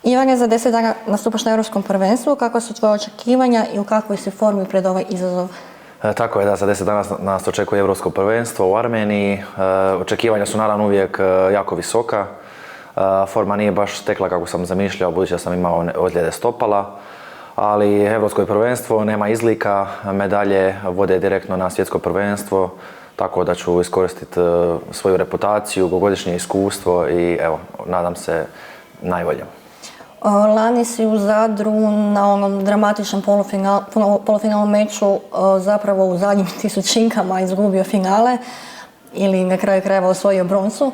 Ivane, za 10 dana nastupaš na Europskom prvenstvu. Kakva su tvoje očekivanja i u kakvoj si formi pred ovaj izazov? Tako je, da, za 10 dana nas očekuje Europsko prvenstvo u Armeniji. Očekivanja su naravno uvijek jako visoka. Forma nije baš tekla kako sam zamišljao, budući da sam imao ozljede stopala. Ali Europsko prvenstvo nema izlika, medalje vode direktno na svjetsko prvenstvo, tako da ću iskoristiti svoju reputaciju, dugogodišnje iskustvo i evo, nadam se najbolje. Lani si u Zadru na onom dramatičnom polufinalnom meču zapravo u zadnjim tisućinkama izgubio finale ili na kraju krajeva osvojio broncu.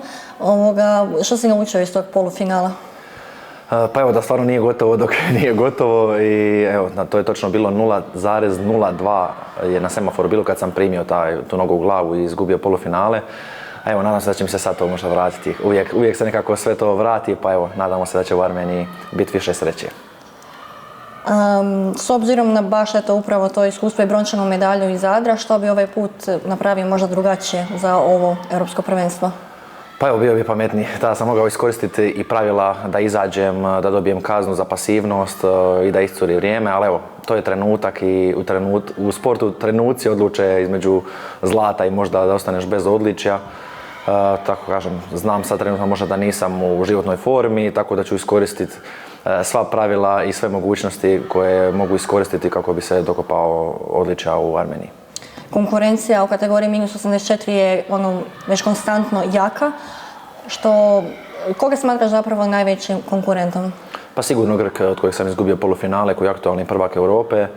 Što si naučio iz tog polufinala? Pa evo, da stvarno nije gotovo dok nije gotovo i evo, to je točno bilo 0,02 je na semaforu bilo kad sam primio tu nogu u glavu i izgubio polufinale. Evo, nadam se da će mi se sad to možda vratiti. Uvijek se nekako sve to vrati, pa evo, nadamo se da će u Armeniji biti više sreće. S obzirom na baš upravo to iskustvo i brončanu medalju iz Zadra, što bi ovaj put napravio možda drugačije za ovo Europsko prvenstvo? Pa evo, bio bi pametniji. Tada sam mogao iskoristiti i pravila da izađem, da dobijem kaznu za pasivnost i da iscuri vrijeme, ali evo, to je trenutak i u sportu trenuci odluče između zlata i možda da ostaneš bez odličja. Tako kažem, znam sad trenutno možda da nisam u životnoj formi, tako da ću iskoristiti sva pravila i sve mogućnosti koje mogu iskoristiti kako bi se dokopao odličja u Armeniji. Konkurencija u kategoriji -84 je već konstantno jaka. Koga smatraš zapravo najvećim konkurentom? Pa sigurno Grk, od kojeg sam izgubio polufinale, koji je aktualni prvak Europe.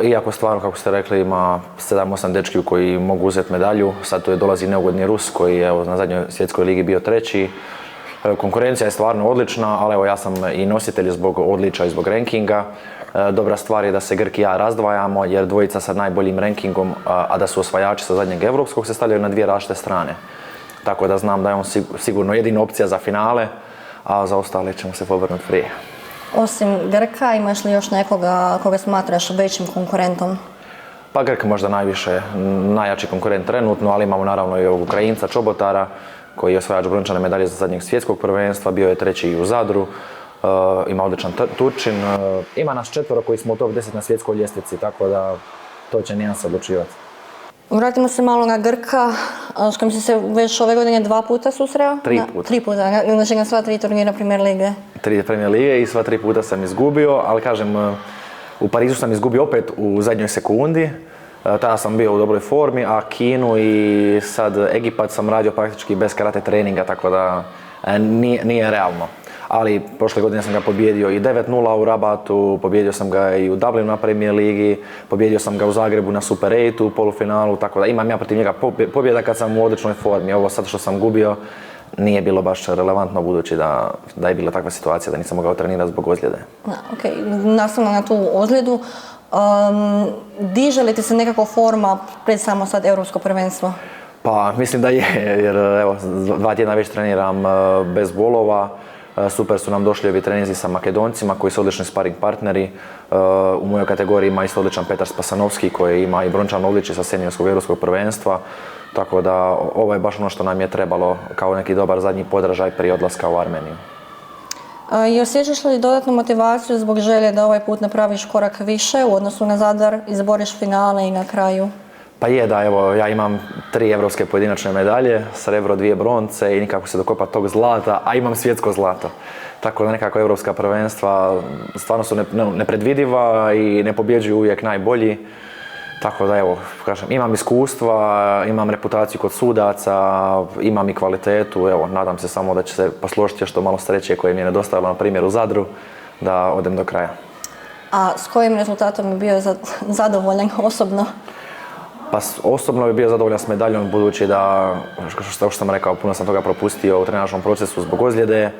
Iako stvarno, kako ste rekli, ima 7-8 dečki koji mogu uzeti medalju. Sad tu dolazi neugodni Rus koji je na zadnjoj svjetskoj ligi bio treći. Konkurencija je stvarno odlična, ali evo, ja sam i nositelj zbog odličja i zbog rankinga. Dobra stvar je da se Grk i ja razdvajamo, jer dvojica sa najboljim rankingom, a da su osvajači sa zadnjeg europskog, se stavljaju na dvije različite strane. Tako da znam da je on sigurno jedina opcija za finale, a za ostale ćemo se povrnuti prije. Osim Grka, imaš li još nekoga koga smatraš većim konkurentom? Pa Grk možda najjači konkurent trenutno, ali imamo naravno i ovog Ukrajinca Čobotara, koji je osvajač brončane medalje za zadnjeg svjetskog prvenstva, bio je treći i u Zadru. Ima odličan Turčin. Ima nas 4 koji smo u top 10 na svjetskoj ljestvici, tako da to će nijanse odlučivati. Vratimo se malo na Grka, s kojim si se već ove godine 2 puta susreo? 3 puta. 3 puta, znači na sva 3 turnira Premier lige. 3 Premier lige i sva 3 puta sam izgubio, ali kažem, u Parizu sam izgubio opet u zadnjoj sekundi. Tada sam bio u dobroj formi, a Kinu i sad Egipat sam radio praktički bez karate treninga, tako da nije realno. Ali prošle godine sam ga pobijedio i 9-0 u Rabatu, pobijedio sam ga i u Dublinu na Premier ligi, pobijedio sam ga u Zagrebu na Super 8 u polufinalu, tako da imam ja protiv njega pobjeda kad sam u odličnoj formi. Ovo sad što sam gubio nije bilo baš relevantno, budući da je bila takva situacija da nisam mogao trenirati zbog ozljede. Nastavno na tu ozljedu, diže li ti se nekako forma pred samo sad Europsko prvenstvo? Pa mislim da je, jer evo, 2 tjedna već treniram bez bolova. Super su nam došli ovi treninzi sa Makedoncima koji su odlični sparing partneri. U mojoj kategoriji ima isto odličan Petar Spasanovski koji ima i brončano odličje sa seniorskog europskog prvenstva. Tako da ovo je baš ono što nam je trebalo kao neki dobar zadnji podražaj prije odlaska u Armeniju. I osjećaš li dodatnu motivaciju zbog želje da ovaj put napraviš korak više u odnosu na Zadar, izboriš finale i na kraju? Pa je da, evo, ja imam 3 evropske pojedinačne medalje, srebro, 2 bronce i nikako se dokopati tog zlata, a imam svjetsko zlato. Tako da nekako evropska prvenstva stvarno su nepredvidiva i ne pobjeđuju uvijek najbolji. Tako da evo, kažem, imam iskustva, imam reputaciju kod sudaca, imam i kvalitetu, evo, nadam se samo da će se posložiti još to malo sreće koje mi je nedostajalo na primjer u Zadru, da odem do kraja. A s kojim rezultatom je bio zadovoljan osobno? Pa osobno bi bio zadovoljan s medaljom, budući da, što sam rekao, puno sam toga propustio u trenažnom procesu zbog ozljede,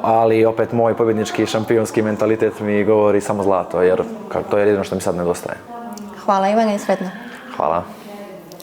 ali opet moj pobjednički šampionski mentalitet mi govori samo zlato, jer to je jedino što mi sad nedostaje. Hvala Ivane i sretno. Hvala.